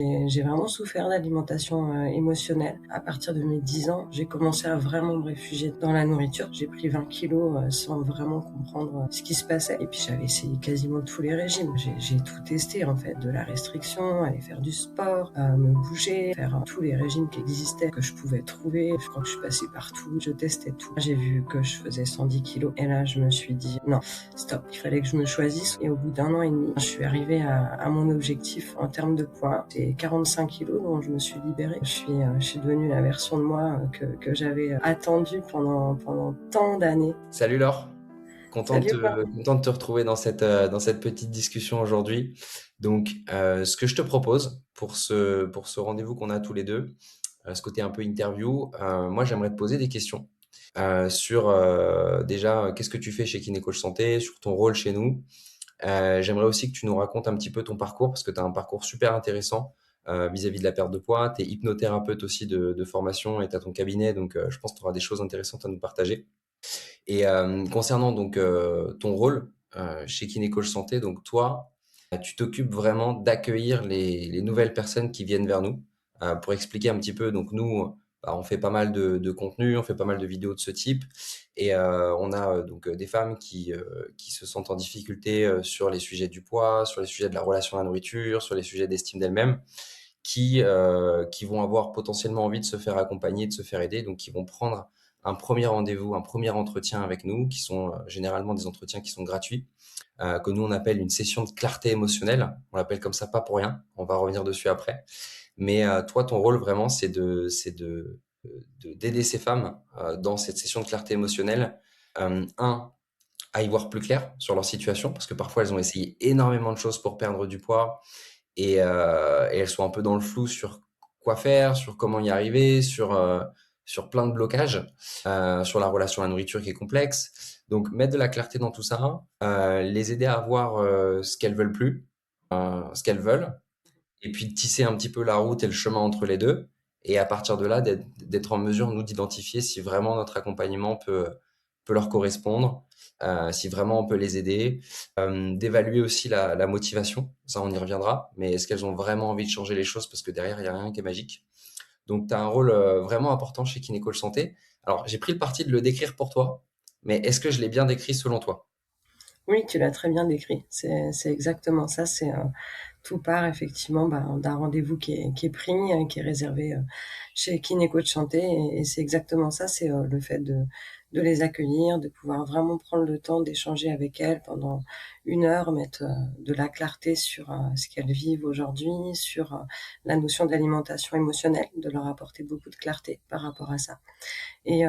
Et j'ai vraiment souffert d'alimentation émotionnelle. À partir de mes 10 ans, j'ai commencé à vraiment me réfugier dans la nourriture. J'ai pris 20 kilos sans vraiment comprendre ce qui se passait. Et puis j'avais essayé quasiment tous les régimes. J'ai tout testé en fait, de la restriction, aller faire du sport, me bouger, faire tous les régimes qui existaient, que je pouvais trouver. Je crois que je suis passée partout, je testais tout. J'ai vu que je faisais 110 kilos. Et là, je me suis dit, non, stop, il fallait que je me choisisse. Et au bout d'1 an et demi, je suis arrivée à mon objectif en termes de poids. C'est 45 kilos dont je me suis libérée. Je suis devenue la version de moi que j'avais attendue pendant tant d'années. Salut Laure, Salut quoi. content de te retrouver dans cette petite discussion aujourd'hui. Donc, ce que je te propose pour ce rendez-vous qu'on a tous les deux, ce côté un peu interview, moi j'aimerais te poser des questions sur déjà qu'est-ce que tu fais chez Kinécoach Santé, sur ton rôle chez nous. J'aimerais aussi que tu nous racontes un petit peu ton parcours parce que tu as un parcours super intéressant vis-à-vis de la perte de poids. Tu es hypnothérapeute aussi de formation et tu as ton cabinet, donc je pense que tu auras des choses intéressantes à nous partager. Et concernant donc ton rôle chez Kinécoach Santé, donc toi, tu t'occupes vraiment d'accueillir les nouvelles personnes qui viennent vers nous. Pour expliquer un petit peu, donc nous, bah, on fait pas mal de contenu, on fait pas mal de vidéos de ce type, et on a donc des femmes qui se sentent en difficulté sur les sujets du poids, sur les sujets de la relation à la nourriture, sur les sujets d'estime d'elles-mêmes, qui vont avoir potentiellement envie de se faire accompagner, de se faire aider, donc qui vont prendre un premier rendez-vous, un premier entretien avec nous, qui sont généralement des entretiens qui sont gratuits, que nous on appelle une session de clarté émotionnelle. On l'appelle comme ça pas pour rien. On va revenir dessus après. Mais toi, ton rôle vraiment, d'aider ces femmes dans cette session de clarté émotionnelle. Un, à y voir plus clair sur leur situation, parce que parfois elles ont essayé énormément de choses pour perdre du poids, et elles sont un peu dans le flou sur quoi faire, sur comment y arriver, sur plein de blocages, sur la relation à la nourriture qui est complexe. Donc mettre de la clarté dans tout ça, les aider à voir ce qu'elles veulent plus, ce qu'elles veulent, et puis tisser un petit peu la route et le chemin entre les deux. Et à partir de là, d'être en mesure, nous, d'identifier si vraiment notre accompagnement peut leur correspondre, si vraiment on peut les aider, d'évaluer aussi la motivation, ça on y reviendra, mais est-ce qu'elles ont vraiment envie de changer les choses parce que derrière, il n'y a rien qui est magique. Donc, tu as un rôle vraiment important chez Kinécoach Santé. Alors, j'ai pris le parti de le décrire pour toi, mais est-ce que je l'ai bien décrit selon toi? Oui, tu l'as très bien décrit. C'est exactement ça. Tout part effectivement d'un rendez-vous qui est pris, qui est réservé chez Kinécoach Santé. Et c'est exactement ça. C'est le fait de les accueillir, de pouvoir vraiment prendre le temps d'échanger avec elles pendant 1 heure, mettre de la clarté sur ce qu'elles vivent aujourd'hui, sur la notion d'alimentation émotionnelle, de leur apporter beaucoup de clarté par rapport à ça. Et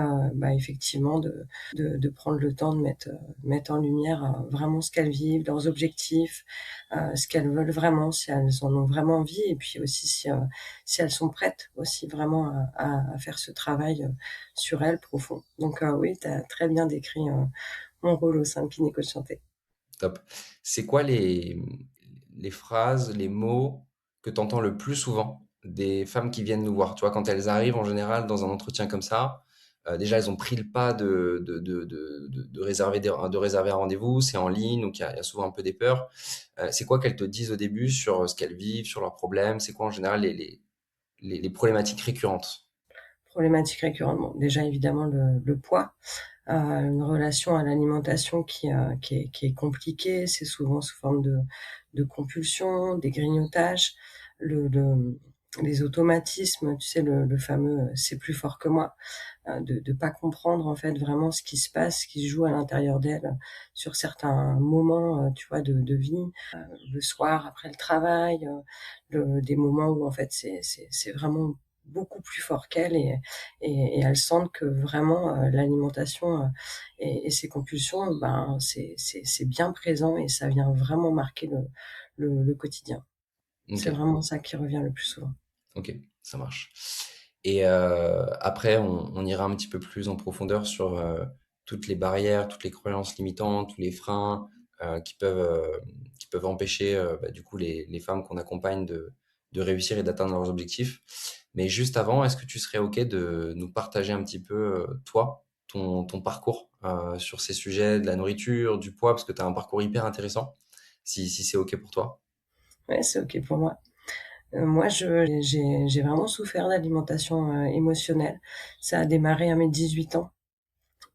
effectivement de prendre le temps de mettre en lumière vraiment ce qu'elles vivent, leurs objectifs, ce qu'elles veulent vraiment, si elles en ont vraiment envie, et puis aussi si elles sont prêtes aussi vraiment à faire ce travail sur elles profond. Donc oui, tu as très bien décrit mon rôle au sein de Kinécoach Santé. Top. C'est quoi les phrases, les mots que tu entends le plus souvent des femmes qui viennent nous voir? Tu vois, quand elles arrivent en général dans un entretien comme ça, déjà elles ont pris le pas de réserver un rendez-vous, c'est en ligne, donc il y a souvent un peu des peurs. C'est quoi qu'elles te disent au début sur ce qu'elles vivent, sur leurs problèmes? C'est quoi en général les problématiques récurrentes? Problématique récurrente, bon, déjà évidemment le poids, une relation à l'alimentation qui est compliquée, c'est souvent sous forme de compulsion, des grignotages, le les automatismes, tu sais le fameux «c'est plus fort que moi», de pas comprendre en fait vraiment ce qui se passe, ce qui se joue à l'intérieur d'elle sur certains moments, tu vois de vie, le soir après le travail, des moments où en fait c'est vraiment beaucoup plus fort qu'elle, et elles sentent que vraiment l'alimentation et ses compulsions, ben c'est bien présent, et ça vient vraiment marquer le quotidien. C'est Ok. vraiment ça qui revient le plus souvent. Ok, ça marche. Et après, on ira un petit peu plus en profondeur sur toutes les barrières, toutes les croyances limitantes, tous les freins qui peuvent empêcher bah, du coup les femmes qu'on accompagne de réussir et d'atteindre leurs objectifs. Mais juste avant, est-ce que tu serais OK de nous partager un petit peu, toi, ton parcours sur ces sujets de la nourriture, du poids, parce que tu as un parcours hyper intéressant, si c'est OK pour toi? Ouais, c'est OK pour moi. Moi, j'ai vraiment souffert d'alimentation, émotionnelle. Ça a démarré à mes 18 ans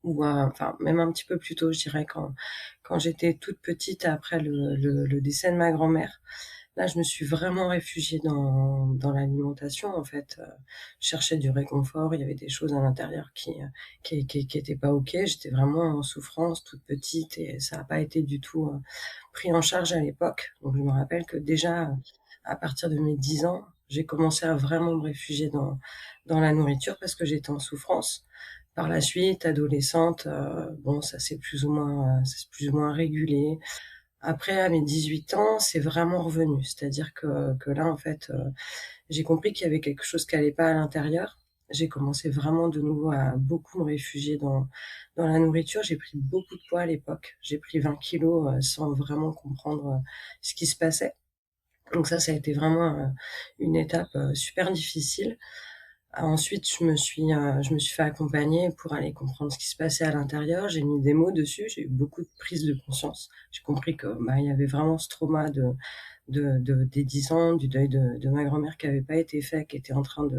ou enfin même un petit peu plus tôt, je dirais quand j'étais toute petite après le décès de ma grand-mère. Là, je me suis vraiment réfugiée dans l'alimentation, en fait, je cherchais du réconfort, il y avait des choses à l'intérieur qui étaient pas OK. J'étais vraiment en souffrance toute petite et ça a pas été du tout, pris en charge à l'époque. Donc je me rappelle que déjà, à partir de mes 10 ans, j'ai commencé à vraiment me réfugier dans la nourriture parce que j'étais en souffrance. Par la suite, adolescente, bon ça s'est plus ou moins régulé. Après à mes 18 ans, c'est vraiment revenu. C'est-à-dire que là, en fait, j'ai compris qu'il y avait quelque chose qui allait pas à l'intérieur. J'ai commencé vraiment de nouveau à beaucoup me réfugier dans la nourriture. J'ai pris beaucoup de poids à l'époque. J'ai pris 20 kilogrammes, sans vraiment comprendre, ce qui se passait. Donc ça a été vraiment, une étape, super difficile. Ensuite, je me suis fait accompagner pour aller comprendre ce qui se passait à l'intérieur. J'ai mis des mots dessus, j'ai eu beaucoup de prise de conscience. J'ai compris que, bah, il y avait vraiment ce trauma des 10 ans, du deuil de ma grand-mère qui avait pas été fait, qui était en train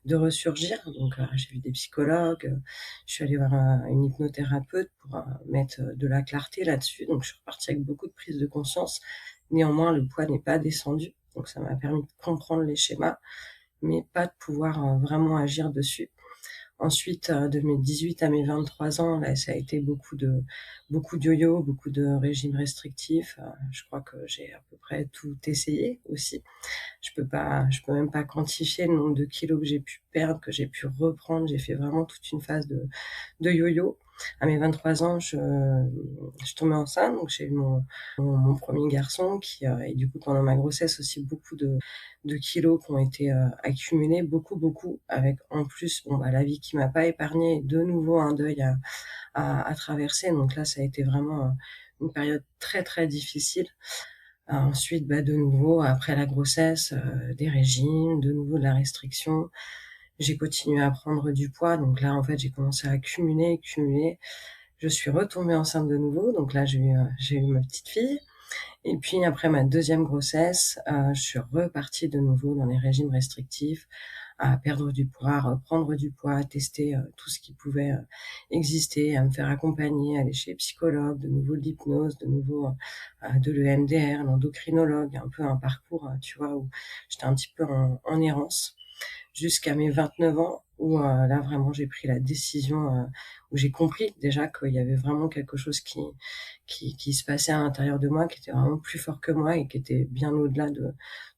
de ressurgir. Donc, j'ai vu des psychologues, je suis allée voir une hypnothérapeute pour mettre de la clarté là-dessus. Donc, je suis repartie avec beaucoup de prise de conscience. Néanmoins, le poids n'est pas descendu. Donc, ça m'a permis de comprendre les schémas, mais pas de pouvoir vraiment agir dessus. Ensuite, de mes 18 à mes 23 ans, là, ça a été beaucoup de yo-yo, beaucoup de régimes restrictifs. Je crois que j'ai à peu près tout essayé aussi. Je peux même pas quantifier le nombre de kilos que j'ai pu perdre, que j'ai pu reprendre. J'ai fait vraiment toute une phase de yo-yo. À mes 23 ans, je tombais enceinte, donc j'ai eu mon premier garçon et du coup pendant ma grossesse aussi beaucoup de kilos qui ont été accumulés, beaucoup, avec en plus bon bah la vie qui m'a pas épargnée, de nouveau un deuil à traverser. Donc là, ça a été vraiment une période très très difficile. Ensuite, bah, de nouveau, après la grossesse, des régimes, de nouveau de la restriction. J'ai continué à prendre du poids, donc là, en fait, j'ai commencé à accumuler. Je suis retombée enceinte de nouveau, donc là, j'ai eu ma petite fille. Et puis après ma deuxième grossesse, je suis repartie de nouveau dans les régimes restrictifs, à perdre du poids, à reprendre du poids, à tester tout ce qui pouvait exister, à me faire accompagner, aller chez les psychologues, de nouveau de l'hypnose, de nouveau de l'EMDR, l'endocrinologue, un peu un parcours, tu vois, où j'étais un petit peu en errance jusqu'à mes 29 ans où là vraiment j'ai pris la décision, où j'ai compris déjà qu'il y avait vraiment quelque chose qui se passait à l'intérieur de moi, qui était vraiment plus fort que moi et qui était bien au-delà de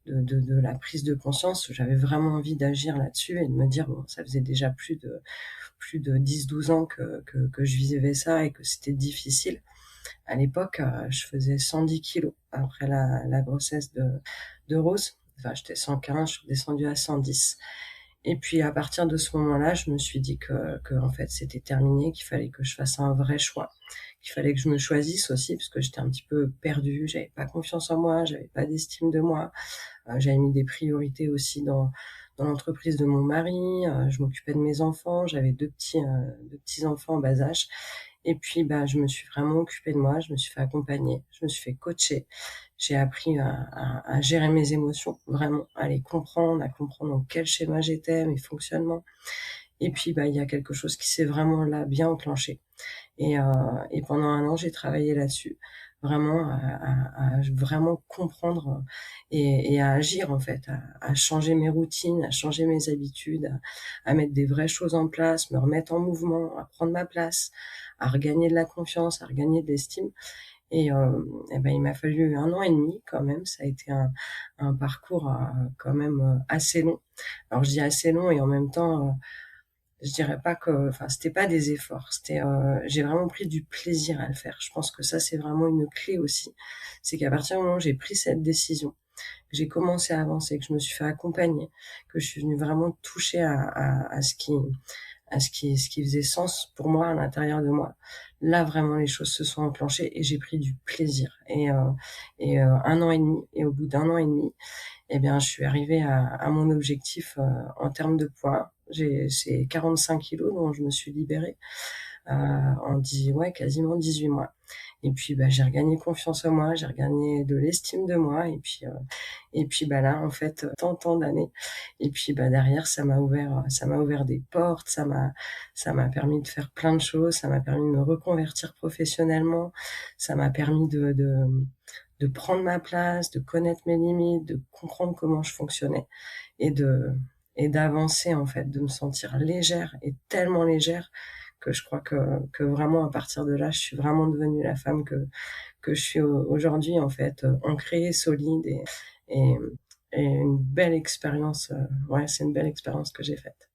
la prise de conscience. J'avais vraiment envie d'agir là-dessus et de me dire, bon, ça faisait déjà plus de 10-12 ans que je vivais ça et que c'était difficile. À l'époque, je faisais 110 kilos après la grossesse de Rose. Enfin, j'étais 115, je suis redescendue à 110. Et puis à partir de ce moment-là, je me suis dit que en fait c'était terminé, qu'il fallait que je fasse un vrai choix, qu'il fallait que je me choisisse aussi parce que j'étais un petit peu perdue, j'avais pas confiance en moi, j'avais pas d'estime de moi. J'avais mis des priorités aussi dans l'entreprise de mon mari, je m'occupais de mes enfants, j'avais deux petits enfants en bas âge. Et puis bah je me suis vraiment occupée de moi, je me suis fait accompagner, je me suis fait coacher. J'ai appris à gérer mes émotions, vraiment, à les comprendre, à comprendre dans quel schéma j'étais, mes fonctionnements. Et puis, bah, il y a quelque chose qui s'est vraiment là bien enclenché. Et, euh, et pendant un an, j'ai travaillé là-dessus, vraiment à vraiment comprendre et à agir en fait, à changer mes routines, à changer mes habitudes, à mettre des vraies choses en place, me remettre en mouvement, à prendre ma place, à regagner de la confiance, à regagner de l'estime. Et ben, il m'a fallu un an et demi quand même. Ça a été un parcours quand même assez long. Alors je dis assez long et en même temps, je dirais pas que, enfin, c'était pas des efforts. J'ai vraiment pris du plaisir à le faire. Je pense que ça, c'est vraiment une clé aussi. C'est qu'à partir du moment où j'ai pris cette décision, que j'ai commencé à avancer, que je me suis fait accompagner, que je suis venue vraiment toucher ce qui faisait sens pour moi à l'intérieur de moi. Là, vraiment, les choses se sont enclenchées et j'ai pris du plaisir. Un an et demi, et au bout d'un an et demi, eh bien, je suis arrivée à mon objectif en termes de poids. C'est 45 kilos dont je me suis libérée. ouais, quasiment 18 mois. Et puis, bah, j'ai regagné confiance en moi, j'ai regagné de l'estime de moi et puis, bah, là, en fait, tant d'années et puis, bah, derrière, ça m'a ouvert des portes, ça m'a permis de faire plein de choses, ça m'a permis de me reconvertir professionnellement, ça m'a permis de prendre ma place, de connaître mes limites, de comprendre comment je fonctionnais et de et d'avancer, en fait, de me sentir légère et tellement légère que je crois que vraiment à partir de là, je suis vraiment devenue la femme que je suis aujourd'hui, en fait, ancrée, solide et et une belle expérience, ouais, c'est une belle expérience que j'ai faite.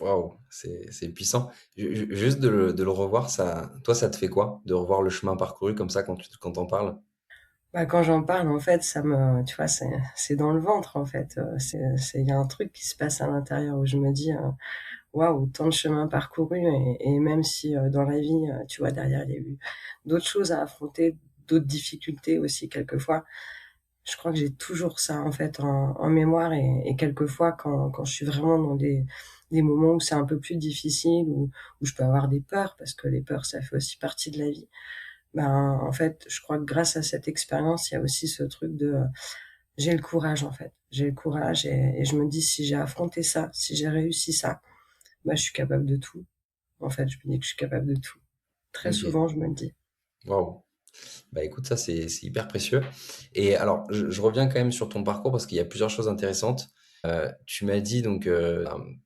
Waouh, c'est puissant. Juste de le revoir, ça, toi, ça te fait quoi de revoir le chemin parcouru comme ça quand t'en parles? Bah, quand j'en parle, en fait, ça me tu vois, c'est dans le ventre, en fait, c'est il y a un truc qui se passe à l'intérieur où je me dis, waouh, tant de chemin parcouru et même si, dans la vie, tu vois, derrière, il y a eu d'autres choses à affronter, d'autres difficultés aussi quelquefois. Je crois que j'ai toujours ça, en fait, en mémoire et quelquefois quand je suis vraiment dans des moments où c'est un peu plus difficile, où je peux avoir des peurs, parce que les peurs, ça fait aussi partie de la vie. Ben, en fait, je crois que grâce à cette expérience, il y a aussi ce truc de, j'ai le courage, en fait. J'ai le courage et je me dis: «Si j'ai affronté ça, si j'ai réussi ça, bah, je suis capable de tout». En fait, je me dis que je suis capable de tout. Très Ok, souvent, je me le dis. waouh. Bah écoute, ça c'est hyper précieux. Et alors, je reviens quand même sur ton parcours parce qu'il y a plusieurs choses intéressantes. Tu m'as dit donc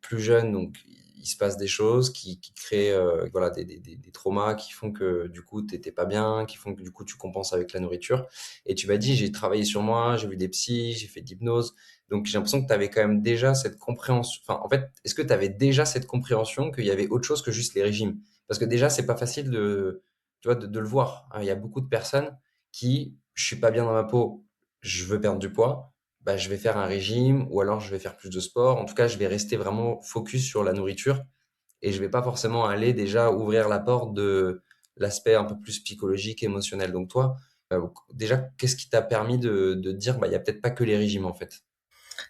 plus jeune, donc il se passe des choses qui créent voilà des traumas qui font que du coup t'étais pas bien, qui font que du coup tu compenses avec la nourriture. Et tu m'as dit j'ai travaillé sur moi, j'ai vu des psys, j'ai fait de l'hypnose. Donc j'ai l'impression que tu avais quand même déjà cette compréhension. Enfin, en fait, est-ce que tu avais déjà cette compréhension qu'il y avait autre chose que juste les régimes? Parce que déjà c'est pas facile de tu vois, de le voir. Hein. Il y a beaucoup de personnes qui, je suis pas bien dans ma peau, je veux perdre du poids, bah, je vais faire un régime ou alors je vais faire plus de sport. En tout cas, je vais rester vraiment focus sur la nourriture et je vais pas forcément aller déjà ouvrir la porte de l'aspect un peu plus psychologique, émotionnel. Donc toi, déjà, qu'est-ce qui t'a permis de dire, bah, il y a peut-être pas que les régimes en fait?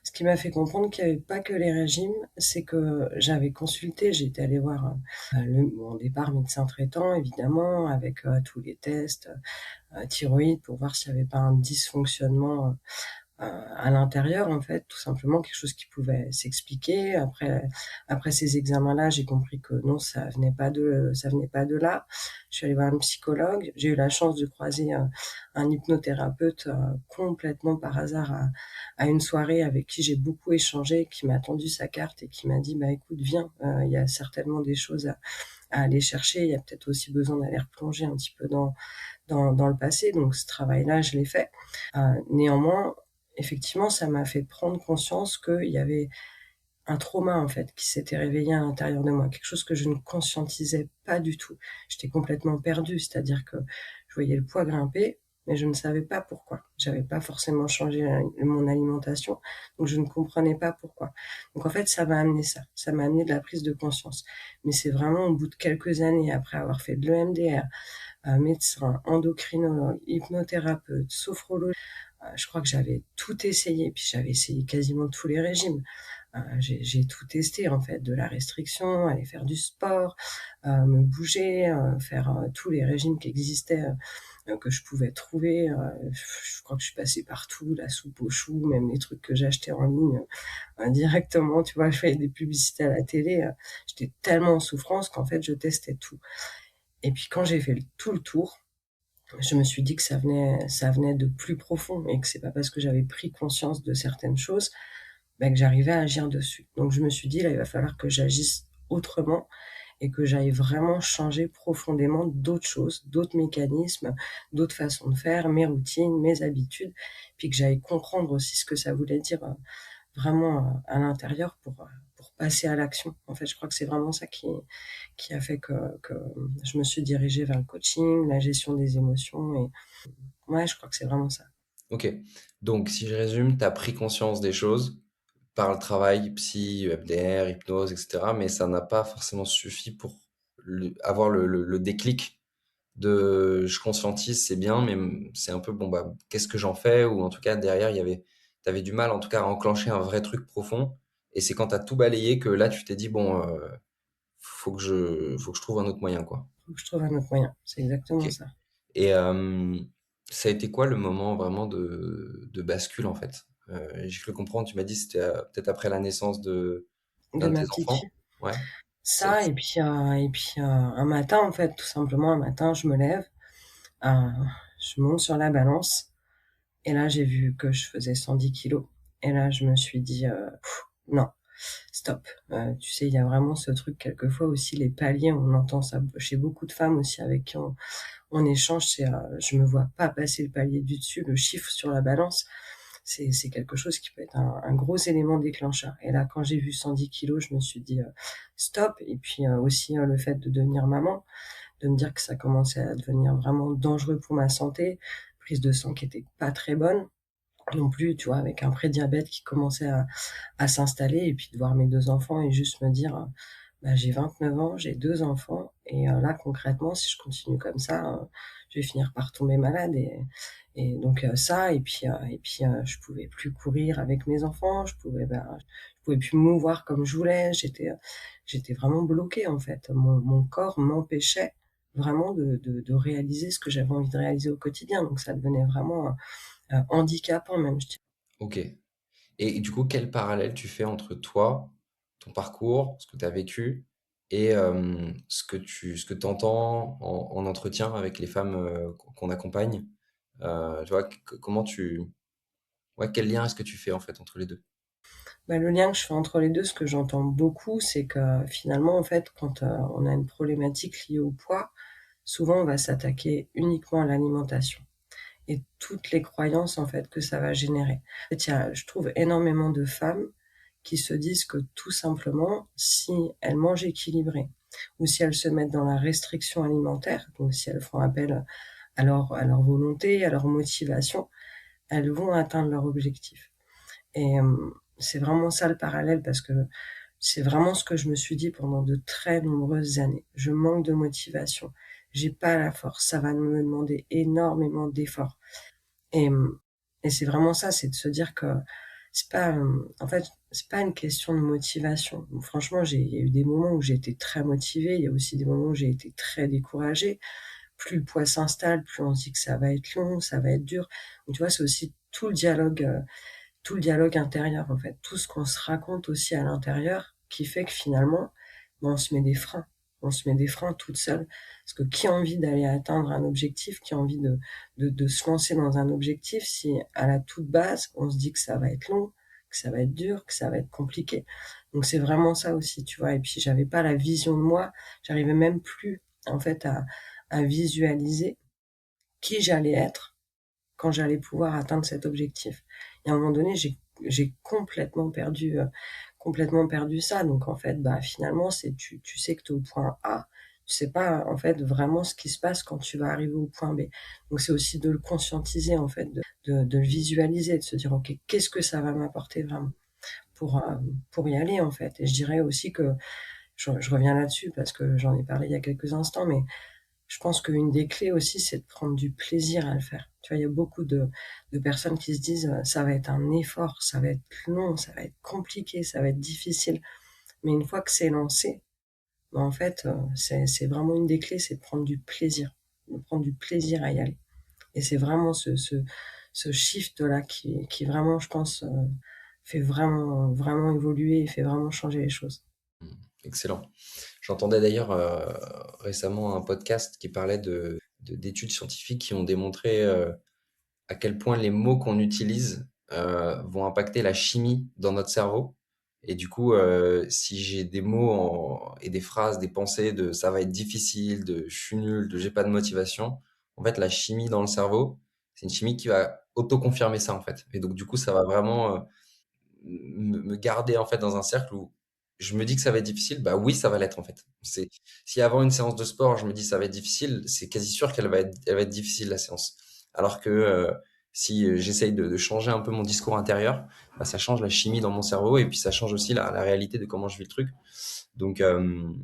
Ce qui m'a fait comprendre qu'il y avait pas que les régimes, c'est que j'avais consulté, j'étais allée voir, mon départ médecin traitant évidemment avec, tous les tests, thyroïde pour voir s'il y avait pas un dysfonctionnement, à l'intérieur, en fait, tout simplement, quelque chose qui pouvait s'expliquer. Après ces examens-là, j'ai compris que non, ça venait pas de là. Je suis allée voir une psychologue. J'ai eu la chance de croiser, un hypnothérapeute, complètement par hasard à une soirée avec qui j'ai beaucoup échangé, qui m'a tendu sa carte et qui m'a dit: «Bah, écoute, viens, il y a certainement des choses à aller chercher. Il y a peut-être aussi besoin d'aller replonger un petit peu dans le passé». Donc ce travail-là, je l'ai fait. Néanmoins, effectivement, ça m'a fait prendre conscience qu'il y avait un trauma, en fait, qui s'était réveillé à l'intérieur de moi, quelque chose que je ne conscientisais pas du tout. J'étais complètement perdue, c'est-à-dire que je voyais le poids grimper, mais je ne savais pas pourquoi. J'avais pas forcément changé mon alimentation, donc je ne comprenais pas pourquoi. Donc en fait, ça m'a amené ça, ça m'a amené de la prise de conscience. Mais c'est vraiment au bout de quelques années, après avoir fait de l'EMDR, médecin, endocrinologue, hypnothérapeute, sophrologue. Je crois que j'avais tout essayé, puis j'avais essayé quasiment tous les régimes. J'ai tout testé en fait, de la restriction, aller faire du sport, me bouger, faire, tous les régimes qui existaient, que je pouvais trouver, je crois que je suis passée par tout, la soupe aux choux, même les trucs que j'achetais en ligne, directement, tu vois? Je voyais des publicités à la télé, j'étais tellement en souffrance qu'en fait je testais tout et puis quand j'ai fait tout le tour, je me suis dit que ça venait de plus profond et que c'est pas parce que j'avais pris conscience de certaines choses, bah, que j'arrivais à agir dessus. Donc je me suis dit: «Là, il va falloir que j'agisse autrement et que j'aille vraiment changer profondément d'autres choses, d'autres mécanismes, d'autres façons de faire, mes routines, mes habitudes», puis que j'aille comprendre aussi ce que ça voulait dire, vraiment, à l'intérieur pour passer à l'action. En fait, je crois que c'est vraiment ça qui a fait que je me suis dirigée vers le coaching, la gestion des émotions et ouais, je crois que c'est vraiment ça. Ok. Donc si je résume, tu as pris conscience des choses par le travail, psy, EMDR, hypnose, etc. Mais ça n'a pas forcément suffi pour avoir le déclic de je conscientise, c'est bien, mais c'est un peu bon, bah, qu'est-ce que j'en fais? Ou en tout cas, derrière, tu avais du mal en tout cas à enclencher un vrai truc profond. Et c'est quand tu as tout balayé que là, tu t'es dit, bon, faut que je trouve un autre moyen, quoi. faut que je trouve un autre moyen. C'est exactement Ok. ça. Et ça a été quoi le moment vraiment de bascule en fait? J'ai cru comprendre, tu m'as dit que c'était peut-être après la naissance De d'un de ma tes petite fille. enfants. Ouais. Ça- Ça un matin, en fait, tout simplement, un matin, je me lève, heu, je monte sur la balance et là, j'ai vu que je faisais 110 kilos et là, je me suis dit: Non, stop». Tu sais, il y a vraiment ce truc quelquefois aussi, les paliers, on entend ça chez beaucoup de femmes aussi avec qui on échange, c'est, je me vois pas passer le palier du dessus, le chiffre sur la balance, c'est quelque chose qui peut être un gros élément déclencheur et là, quand j'ai vu 110 kilos, je me suis dit: «Stop» et puis, aussi, le fait de devenir maman, de me dire que ça commençait à devenir vraiment dangereux pour ma santé, prise de sang qui était pas très bonne non plus, tu vois? Avec un prédiabète qui commençait à s'installer et puis de voir mes 2 enfants et juste me dire, bah, j'ai 29 ans, j'ai 2 enfants et là concrètement si je continue comme ça, je vais finir par tomber malade et donc ça je pouvais plus courir avec mes enfants, je pouvais plus me mouvoir comme je voulais, j'étais vraiment bloquée en fait. Mon corps m'empêchait vraiment de réaliser ce que j'avais envie de réaliser au quotidien, donc ça devenait vraiment, handicapant même, je dirais. Ok. Et du coup, quel parallèle tu fais entre toi, ton parcours, ce que tu as vécu, et ce que entends en entretien avec les femmes qu'on accompagne? Tu vois, comment ouais, quel lien est-ce que tu fais en fait entre les deux? Bah, le lien que je fais entre les 2, ce que j'entends beaucoup, c'est que finalement, en fait, quand, on a une problématique liée au poids, souvent on va s'attaquer uniquement à l'alimentation et toutes les croyances, en fait, que ça va générer. En fait, il y a je trouve énormément de femmes qui se disent que tout simplement, si elles mangent équilibré ou si elles se mettent dans la restriction alimentaire, donc si elles font appel à leur volonté, à leur motivation, elles vont atteindre leur objectif. Et c'est vraiment ça le parallèle parce que c'est vraiment ce que je me suis dit pendant de très nombreuses années. Je manque de motivation, j'ai pas la force, ça va me demander énormément d'efforts et et c'est vraiment ça, c'est de se dire que c'est pas, en fait, c'est pas une question de motivation. Franchement, il y a eu des moments où j'ai été très motivée, il y a aussi des moments où j'ai été très découragée. Plus le poids s'installe, plus on se dit que ça va être long, ça va être dur. Donc tu vois, c'est aussi tout le dialogue intérieur, en fait, tout ce qu'on se raconte aussi à l'intérieur qui fait que finalement, ben, on se met des freins. On se met des freins toute seule. Parce que qui a envie d'aller atteindre un objectif, qui a envie de se lancer dans un objectif si à la toute base, on se dit que ça va être long, que ça va être dur, que ça va être compliqué. Donc c'est vraiment ça aussi, tu vois. Et puis j'avais pas la vision de moi, j'arrivais même plus en fait à visualiser qui j'allais être quand j'allais pouvoir atteindre cet objectif. Et à un moment donné, j'ai complètement perdu ça. Donc en fait, bah, finalement, c'est tu sais que tu es au point A, tu sais pas en fait vraiment ce qui se passe quand tu vas arriver au point B. Donc c'est aussi de le conscientiser en fait, de le visualiser, de se dire: «OK, qu'est-ce que ça va m'apporter vraiment?» pour y aller en fait. Et je dirais aussi que je reviens là-dessus parce que j'en ai parlé il y a quelques instants, mais je pense qu'une des clés aussi, c'est de prendre du plaisir à le faire. Tu vois, il y a beaucoup de personnes qui se disent, «Ça va être un effort, ça va être long, ça va être compliqué, ça va être difficile». Mais une fois que c'est lancé, bah, en fait, c'est vraiment une des clés, c'est de prendre du plaisir, de prendre du plaisir à y aller. Et c'est vraiment ce shift-là qui vraiment, je pense, fait vraiment évoluer et fait vraiment changer les choses. Hmm, excellent. J'entendais d'ailleurs récemment un podcast qui parlait d'études scientifiques qui ont démontré à quel point les mots qu'on utilise vont impacter la chimie dans notre cerveau. Et du coup, si j'ai des mots et des phrases, des pensées de ça va être difficile, de je suis nul, de j'ai pas de motivation, en fait, la chimie dans le cerveau, c'est une chimie qui va auto-confirmer ça, en fait. Et donc, du coup, ça va vraiment me garder, en fait, dans un cercle où je me dis que ça va être difficile. Bah oui, ça va l'être, en fait. Si avant une séance de sport, je me dis ça va être difficile, c'est quasi sûr elle va être difficile, la séance. Alors que si j'essaye de changer un peu mon discours intérieur, bah, ça change la chimie dans mon cerveau et puis ça change aussi la réalité de comment je vis le truc. Donc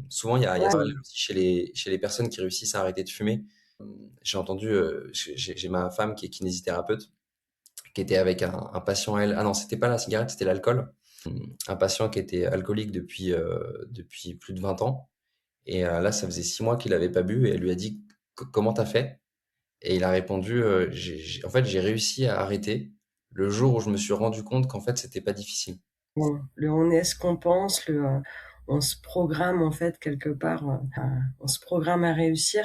souvent, il y a ça Ouais, aussi chez les personnes qui réussissent à arrêter de fumer. J'ai entendu, j'ai ma femme qui est kinésithérapeute, qui était avec un patient, elle. Ah non, c'était pas la cigarette, c'était l'alcool. Un patient qui était alcoolique depuis plus de 20 ans Et là, ça faisait 6 mois qu'il avait pas bu et elle lui a dit: Comment t'as fait?» Et il a répondu, en fait, j'ai réussi à arrêter le jour où je me suis rendu compte qu'en fait, c'était pas difficile.» Bon, le on est ce qu'on pense, on se programme en fait quelque part, on se programme à réussir,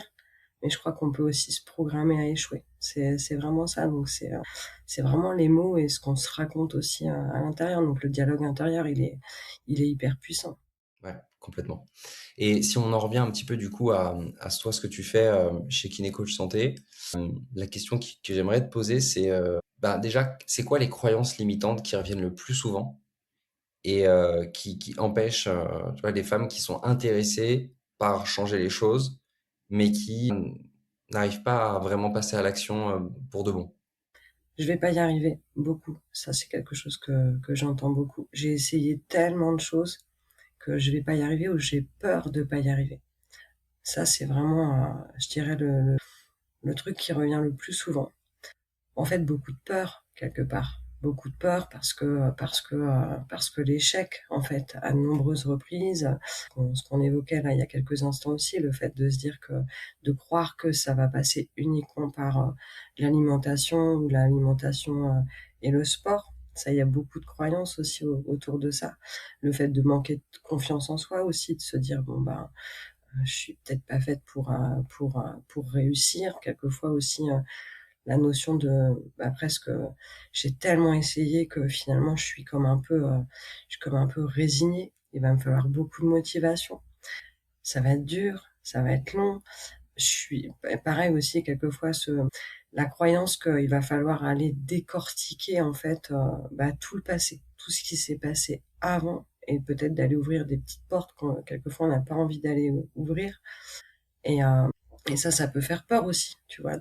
mais je crois qu'on peut aussi se programmer à échouer. C'est vraiment ça, donc c'est vraiment les mots et ce qu'on se raconte aussi à l'intérieur. Donc le dialogue intérieur, il est hyper puissant. Ouais, complètement. Et si on en revient un petit peu du coup à toi, ce que tu fais, chez Kiné Coach Santé, la question que j'aimerais te poser, c'est, bah, déjà, c'est quoi les croyances limitantes qui reviennent le plus souvent et qui empêchent, tu vois, les femmes qui sont intéressées par changer les choses, mais qui n'arrivent pas à vraiment passer à l'action, pour de bon? Je vais pas y arriver, beaucoup. Ça, c'est quelque chose que j'entends beaucoup. J'ai essayé tellement de choses que je vais pas y arriver ou j'ai peur de pas y arriver. Ça, c'est vraiment, je dirais le truc qui revient le plus souvent. En fait, beaucoup de peur quelque part. Beaucoup de peur parce que l'échec, en fait, à de nombreuses reprises, ce qu'on évoquait là il y a quelques instants aussi, le fait de se dire que de croire que ça va passer uniquement par, l'alimentation ou l'alimentation, et le sport. Ça, il y a beaucoup de croyances aussi autour de ça. Le fait de manquer de confiance en soi aussi, de se dire: «Bon, ben, je suis peut-être pas faite pour réussir». Quelquefois aussi, la notion de, bah, presque, j'ai tellement essayé que finalement je suis comme un peu résignée. Il va me falloir beaucoup de motivation. Ça va être dur, ça va être long. Je suis pareil aussi quelquefois la croyance qu'il va falloir aller décortiquer en fait, bah, tout le passé, tout ce qui s'est passé avant et peut-être d'aller ouvrir des petites portes qu'on quelquefois on n'a pas envie d'aller ouvrir. Et, ça peut faire peur aussi, tu vois,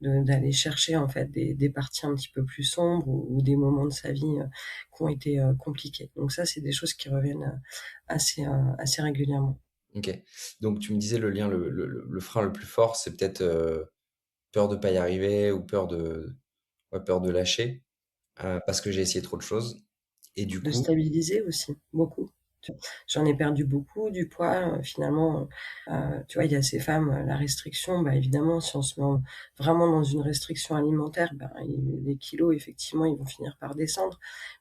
d'aller chercher en fait des parties un petit peu plus sombres ou des moments de sa vie qui ont été compliqués. Donc ça, c'est des choses qui reviennent assez régulièrement. OK. Donc tu me disais le lien, le frein le plus fort, c'est peut-être, peur de pas y arriver ou peur de ouais, peur de lâcher, parce que j'ai essayé trop de choses et du De coup stabiliser aussi, beaucoup. Tu J'en ai perdu beaucoup du poids, finalement, tu vois, il y a ces femmes, la restriction, bah, évidemment, si on se met vraiment dans une restriction alimentaire, ben, les kilos, effectivement, ils vont finir par descendre.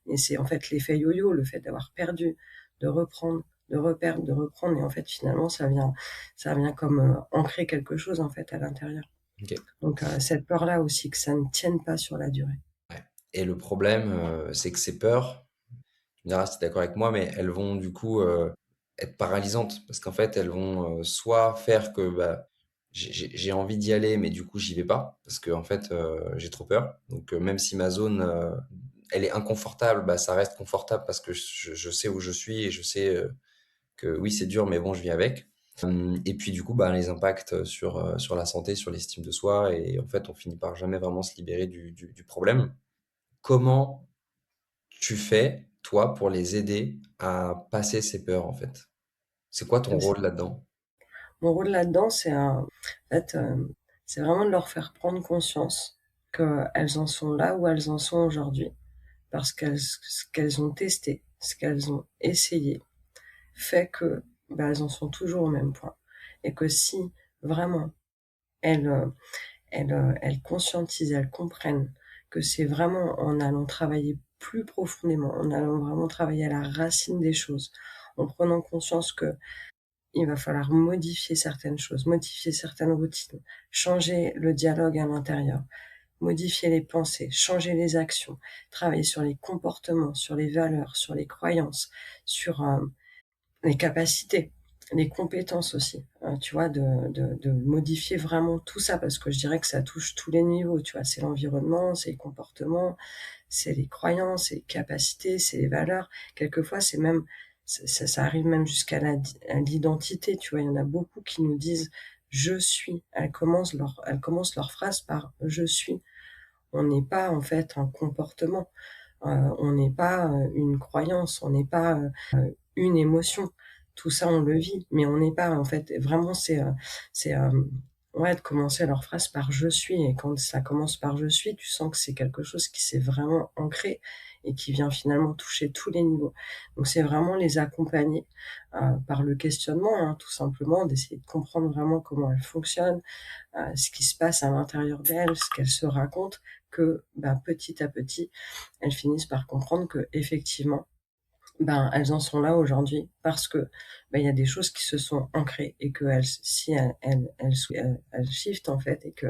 Mais c'est en fait l'effet yo-yo, le fait d'avoir perdu, de reprendre, de reperdre, de reprendre et en fait, finalement, ça vient comme, ancrer quelque chose, en fait, à l'intérieur. OK, Donc cette peur-là aussi que ça ne tienne pas sur la durée. ouais et le problème, c'est que ces peurs, tu me diras si tu es d'accord avec moi, mais elles vont du coup, être paralysantes parce qu'en fait, elles vont, soit faire que, bah, j'ai envie d'y aller, mais du coup, j'y vais pas parce qu'en fait, j'ai trop peur. Donc, même si ma zone, elle est inconfortable, bah, ça reste confortable parce que je sais où je suis et je sais, que oui, c'est dur, mais bon, je vis avec. Et puis du coup, bah, les impacts sur la santé, sur l'estime de soi et en fait, on finit par jamais vraiment se libérer du problème. Comment tu fais, toi, pour les aider à passer ces peurs, en fait? C'est quoi ton rôle là-dedans? Mon rôle là-dedans, en fait, c'est vraiment de leur faire prendre conscience qu'elles en sont là où elles en sont aujourd'hui, parce ce qu'elles ont testé, ce qu'elles ont essayé, fait que, bah, elles en sont toujours au même point et que si vraiment elles, elles conscientisent, elles comprennent que c'est vraiment en allant travailler plus profondément, en allant vraiment travailler à la racine des choses, en prenant conscience que il va falloir modifier certaines choses, modifier certaines routines, changer le dialogue à l'intérieur, modifier les pensées, changer les actions, travailler sur les comportements, sur les valeurs, sur les croyances, sur, les capacités, les compétences aussi, tu vois? De modifier vraiment tout ça parce que je dirais que ça touche tous les niveaux, tu vois? C'est l'environnement, c'est les comportements, c'est les croyances, c'est les capacités, c'est les valeurs. Quelquefois, c'est même ça arrive même jusqu'à à l'identité, tu vois? Il y en a beaucoup qui nous disent: «Je suis». Elles commencent leur phrase par: «Je suis». On n'est pas, en fait, un comportement, on n'est pas, une croyance, on n'est pas, une émotion. Tout ça, on le vit, mais on n'est pas, en fait vraiment, ouais, de commencer leur phrase par «je suis» et quand ça commence par «je suis», tu sens que c'est quelque chose qui s'est vraiment ancré et qui vient finalement toucher tous les niveaux. Donc c'est vraiment les accompagner par le questionnement, hein, tout simplement, d'essayer de comprendre vraiment comment elles fonctionnent, ce qui se passe à l'intérieur d'elles, ce qu'elles se racontent, que petit à petit, elles finissent par comprendre que effectivement, elles en sont là aujourd'hui parce que il y a des choses qui se sont ancrées et que elles, si elles shiftent en fait et que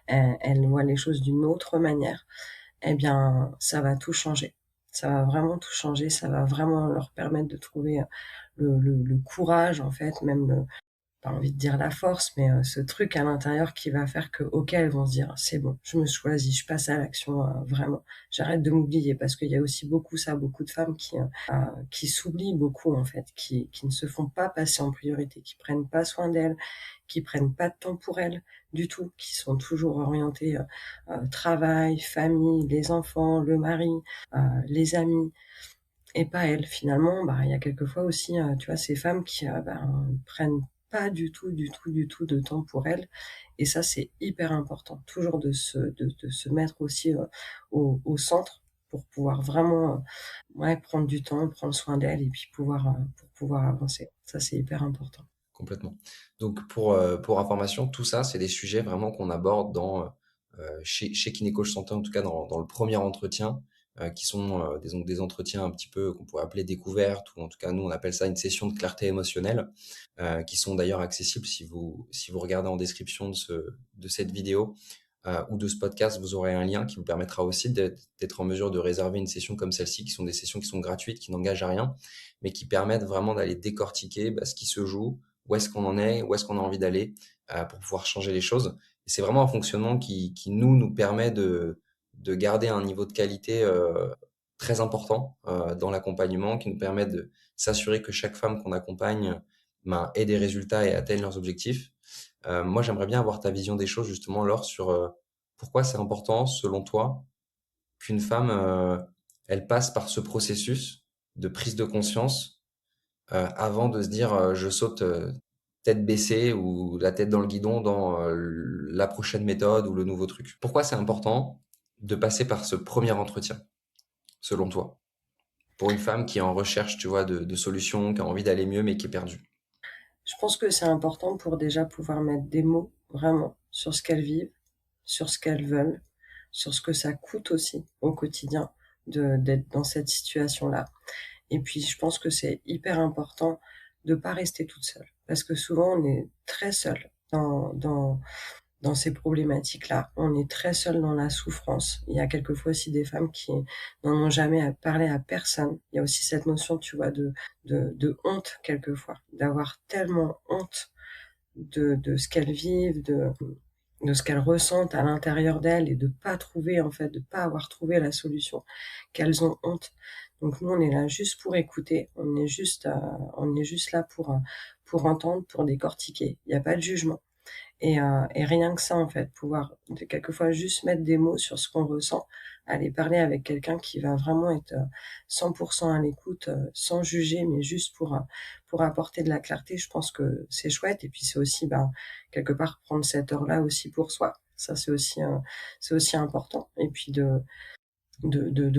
elles voient les choses d'une autre manière, eh bien, ça va tout changer. Ça va vraiment tout changer. Ça va vraiment leur permettre de trouver le courage en fait, même pas envie de dire la force, mais ce truc à l'intérieur qui va faire que, OK, elles vont se dire: «C'est bon, je me choisis, je passe à l'action, vraiment. J'arrête de m'oublier». Parce qu'il y a aussi beaucoup ça, beaucoup de femmes qui s'oublient beaucoup, en fait, qui ne se font pas passer en priorité, qui prennent pas soin d'elles, qui prennent pas de temps pour elles du tout, qui sont toujours orientées, travail, famille, les enfants, le mari, les amis et pas elles. Finalement, il y a quelquefois aussi, tu vois, ces femmes qui, prennent pas du tout, du tout, du tout de temps pour elles et ça, c'est hyper important. Toujours de se mettre aussi, au centre pour pouvoir vraiment, ouais, prendre du temps, prendre soin d'elles et puis pour pouvoir avancer. Ça, c'est hyper important. Complètement. Donc pour information, tout ça, c'est des sujets vraiment qu'on aborde chez Kinécoach Santé, en tout cas dans le premier entretien, qui sont des entretiens un petit peu qu'on pourrait appeler découvertes, ou en tout cas nous on appelle ça une session de clarté émotionnelle, qui sont d'ailleurs accessibles si vous regardez en description de cette vidéo ou de ce podcast, vous aurez un lien qui vous permettra aussi d'être en mesure de réserver une session comme celle-ci, qui sont des sessions qui sont gratuites, qui n'engagent à rien, mais qui permettent vraiment d'aller décortiquer ce qui se joue, où est-ce qu'on en est, où est-ce qu'on a envie d'aller pour pouvoir changer les choses. Et c'est vraiment un fonctionnement qui nous permet de garder un niveau de qualité très important dans l'accompagnement, qui nous permet de s'assurer que chaque femme qu'on accompagne ait des résultats et atteigne leurs objectifs. Moi, j'aimerais bien avoir ta vision des choses justement, Laure, sur pourquoi c'est important, selon toi, qu'une femme, elle passe par ce processus de prise de conscience avant de se dire je saute tête baissée ou la tête dans le guidon dans la prochaine méthode ou le nouveau truc. Pourquoi c'est important de passer par ce premier entretien, selon toi, pour une femme qui est en recherche, tu vois, de solutions, qui a envie d'aller mieux mais qui est perdue? Je pense que c'est important pour déjà pouvoir mettre des mots, vraiment, sur ce qu'elles vivent, sur ce qu'elles veulent, sur ce que ça coûte aussi au quotidien d'être dans cette situation-là. Et puis, je pense que c'est hyper important de pas rester toute seule. Parce que souvent, on est très seul dans ces problématiques-là. On est très seul dans la souffrance. Il y a quelquefois aussi des femmes qui n'en ont jamais parlé à personne. Il y a aussi cette notion, tu vois, de honte quelquefois, d'avoir tellement honte de ce qu'elles vivent, de ce qu'elles ressentent à l'intérieur d'elles et de pas trouver, en fait, de pas avoir trouvé la solution, qu'elles ont honte. Donc nous, on est là juste pour écouter, on est juste là pour entendre, pour décortiquer. Il n'y a pas de jugement. Et rien que ça, en fait, pouvoir quelquefois juste mettre des mots sur ce qu'on ressent, aller parler avec quelqu'un qui va vraiment être 100% à l'écoute, sans juger, mais juste pour apporter de la clarté, je pense que c'est chouette. Et puis c'est aussi, quelque part, prendre cette heure-là aussi pour soi. Ça, c'est aussi important. Et puis de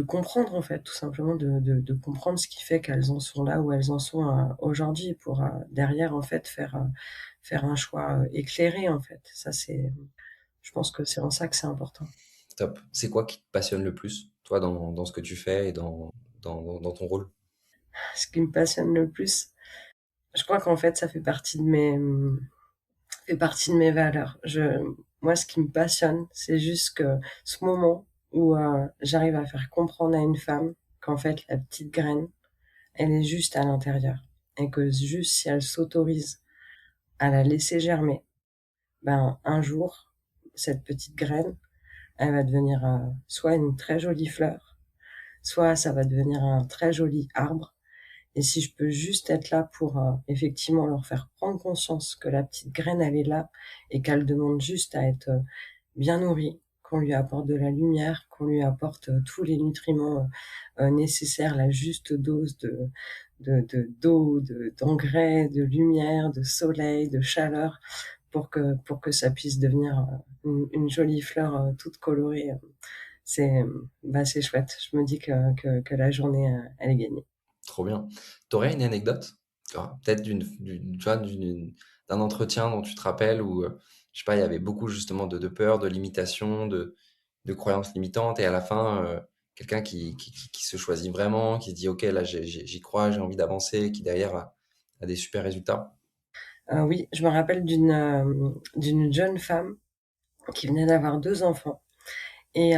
comprendre, en fait, tout simplement de comprendre ce qui fait qu'elles en sont là où elles en sont aujourd'hui pour derrière, en fait, faire un choix éclairé, en fait. Ça, je pense que c'est en ça que c'est important. Top. C'est quoi qui te passionne le plus, toi, dans ce que tu fais et dans ton rôle? Ce qui me passionne le plus, je crois qu'en fait, ça fait partie de mes valeurs. Moi, ce qui me passionne, c'est juste que ce moment où j'arrive à faire comprendre à une femme qu'en fait, la petite graine, elle est juste à l'intérieur. Et que juste si elle s'autorise à la laisser germer, un jour, cette petite graine, elle va devenir soit une très jolie fleur, soit ça va devenir un très joli arbre. Et si je peux juste être là pour effectivement leur faire prendre conscience que la petite graine, elle est là et qu'elle demande juste à être bien nourrie, qu'on lui apporte de la lumière, qu'on lui apporte tous les nutriments nécessaires, la juste dose d'eau, d'engrais, de lumière, de soleil, de chaleur, pour que ça puisse devenir une jolie fleur toute colorée. c'est chouette. Je me dis que la journée, elle est gagnée. Trop bien. Tu aurais une anecdote? Peut-être tu vois, d'un entretien dont tu te rappelles où, je sais pas, il y avait beaucoup justement de peur, de limitation, de croyances limitantes et à la fin, quelqu'un qui se choisit vraiment, qui se dit: «OK, là, j'y crois, j'ai envie d'avancer», qui derrière a des super résultats? Oui, je me rappelle d'une jeune femme qui venait d'avoir 2 enfants et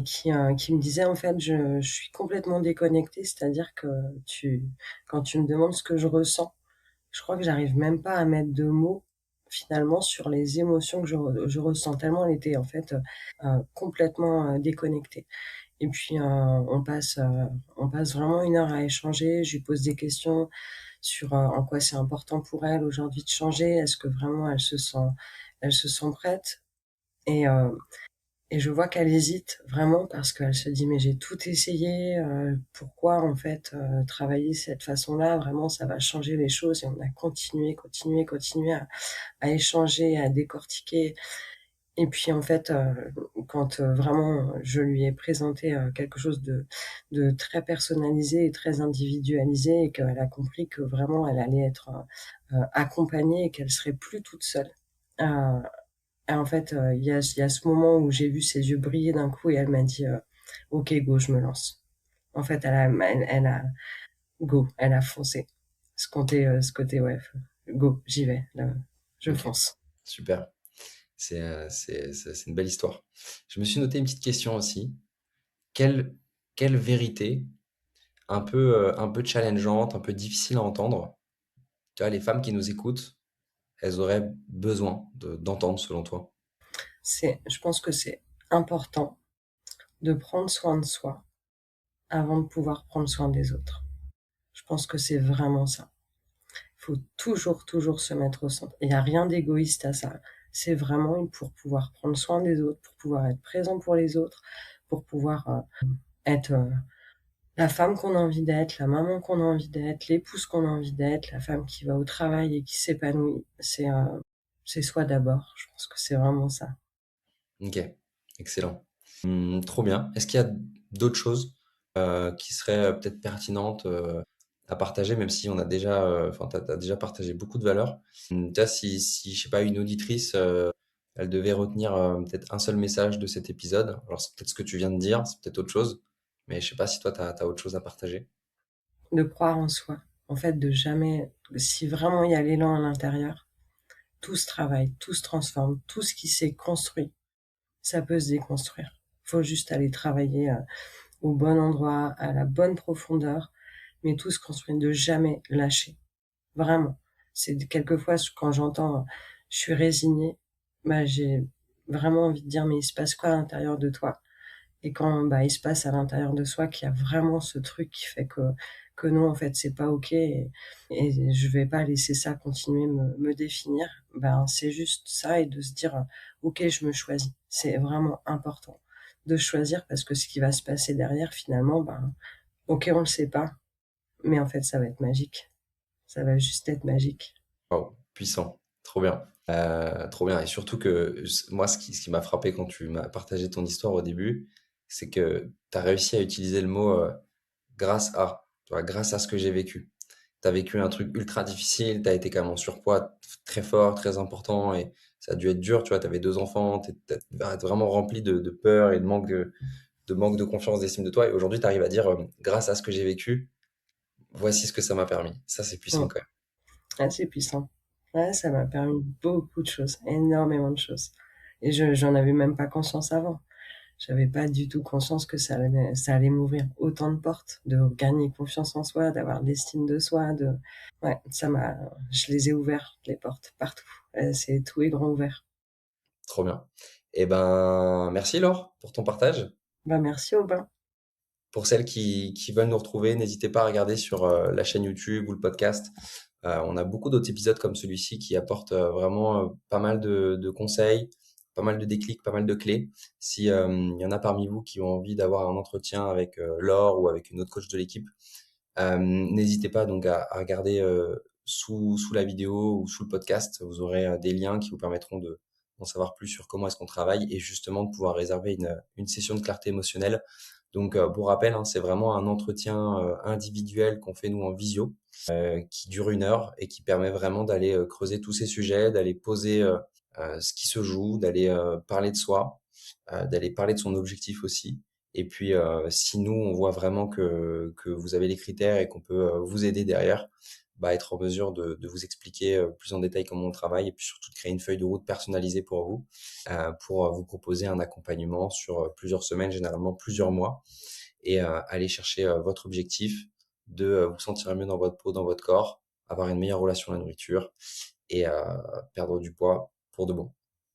qui me disait: «En fait, je suis complètement déconnectée, c'est-à-dire que tu quand tu me demandes ce que je ressens, je crois que j'arrive même pas à mettre de mots, finalement, sur les émotions que je ressens», tellement elle était, en fait, complètement, déconnectée. Et puis, on passe vraiment 1 heure à échanger. Je lui pose des questions sur, en quoi c'est important pour elle aujourd'hui de changer. Est-ce que vraiment elle se sent prête? Et heu et je vois qu'elle hésite vraiment parce qu'elle se dit: «Mais j'ai tout essayé, pourquoi en fait, travailler de cette façon-là? Vraiment ça va changer les choses», et on a continué, continué, continué à échanger, à décortiquer. Et puis en fait, quand, vraiment je lui ai présenté, quelque chose de très personnalisé et très individualisé, et qu'elle a compris que vraiment elle allait être, accompagnée et qu'elle serait plus toute seule. Heu et en fait, il y a ce moment où j'ai vu ses yeux briller d'un coup et elle m'a dit, «OK, go, je me lance». En fait, elle a go, elle a foncé. Ce côté ouais, go, j'y vais, là, je OK, fonce. super. C'est une belle histoire. Je me suis noté une petite question aussi. Quelle quelle vérité un peu challengeante, un peu difficile à entendre, tu vois, les femmes qui nous écoutent, elles auraient besoin d'entendre selon toi? Je pense que c'est important de prendre soin de soi avant de pouvoir prendre soin des autres. Je pense que c'est vraiment ça. Il faut toujours, toujours se mettre au centre. Il y a rien d'égoïste à ça. C'est vraiment pour pouvoir prendre soin des autres, pour pouvoir être présent pour les autres, pour pouvoir, être, la femme qu'on a envie d'être, la maman qu'on a envie d'être, l'épouse qu'on a envie d'être, la femme qui va au travail et qui s'épanouit. C'est soi d'abord. Je pense que c'est vraiment ça. OK, excellent. Trop bien. Est-ce qu'il y a d'autres choses, qui seraient, peut-être pertinentes, à partager, même si on a déjà, enfin, tu as déjà partagé beaucoup de valeurs? Tu vois, si je sais pas, une auditrice, elle devait retenir, peut-être un seul message de cet épisode, alors c'est peut-être ce que tu viens de dire, c'est peut-être autre chose, mais je sais pas si toi tu as autre chose à partager? De croire en soi. En fait, de jamais, si vraiment il y a l'élan à l'intérieur, tout se travaille, tout se transforme, tout ce qui s'est construit, ça peut se déconstruire. Faut juste aller travailler, au bon endroit, à la bonne profondeur, mais tout se construit, de jamais lâcher. Vraiment. Quelquefois quand j'entends, «Je suis résignée», bah, j'ai vraiment envie de dire: «Mais il se passe quoi à l'intérieur de toi?» Et quand, bah, il se passe à l'intérieur de soi qu'il y a vraiment ce truc qui fait que non, en fait, c'est pas OK, et je vais pas laisser ça continuer me définir, ben, c'est juste ça, et de se dire, «OK, je me choisis». C'est vraiment important de choisir, parce que ce qui va se passer derrière finalement, ben, OK, on le sait pas, mais en fait, ça va être magique. Ça va juste être magique. Waouh, puissant, trop bien et surtout que moi ce qui m'a frappé quand tu m'as partagé ton histoire au début, c'est que tu as réussi à utiliser le mot, «grâce à», tu vois? «Grâce à ce que j'ai vécu». Tu as vécu un truc ultra difficile, tu as été quand même en surpoids très fort, très important et ça a dû être dur, tu vois? Tu avais 2 enfants, tu devais être vraiment rempli de peur et de manque de confiance, d'estime de toi et aujourd'hui tu arrives à dire, «Grâce à ce que j'ai vécu, voici ce que ça m'a permis». Ça, c'est puissant Mmh. quand même. Ah, c'est puissant. Ouais, ça m'a permis beaucoup de choses, énormément de choses, et j'en avais même pas conscience avant. J'avais pas du tout conscience que ça allait m'ouvrir autant de portes, de gagner confiance en soi, d'avoir de l'estime de soi, ouais, je les ai ouvertes les portes partout. C'est tout est grand ouvert. Trop bien. Et ben, merci Laure pour ton partage. Bah, merci Aubin. Pour celles qui veulent nous retrouver, n'hésitez pas à regarder sur la chaîne YouTube ou le podcast. On a beaucoup d'autres épisodes comme celui-ci qui apportent vraiment pas mal de conseils, pas mal de déclics, pas mal de clés. Si il y en a parmi vous qui ont envie d'avoir un entretien avec Laure ou avec une autre coach de l'équipe, n'hésitez pas donc à regarder sous la vidéo ou sous le podcast. Vous aurez des liens qui vous permettront d'en savoir plus sur comment est-ce qu'on travaille et justement de pouvoir réserver une session de clarté émotionnelle. Donc, pour rappel, hein, c'est vraiment un entretien individuel qu'on fait nous en visio, qui dure 1 heure et qui permet vraiment d'aller creuser tous ces sujets, d'aller poser ce qui se joue, d'aller parler de soi, d'aller parler de son objectif aussi. Et puis, si nous, on voit vraiment que vous avez les critères et qu'on peut vous aider derrière, bah, être en mesure de vous expliquer plus en détail comment on travaille et puis surtout de créer une feuille de route personnalisée pour vous, pour vous proposer un accompagnement sur plusieurs semaines, généralement plusieurs mois, et aller chercher votre objectif de vous sentir mieux dans votre peau, dans votre corps, avoir une meilleure relation à la nourriture et perdre du poids pour de bon.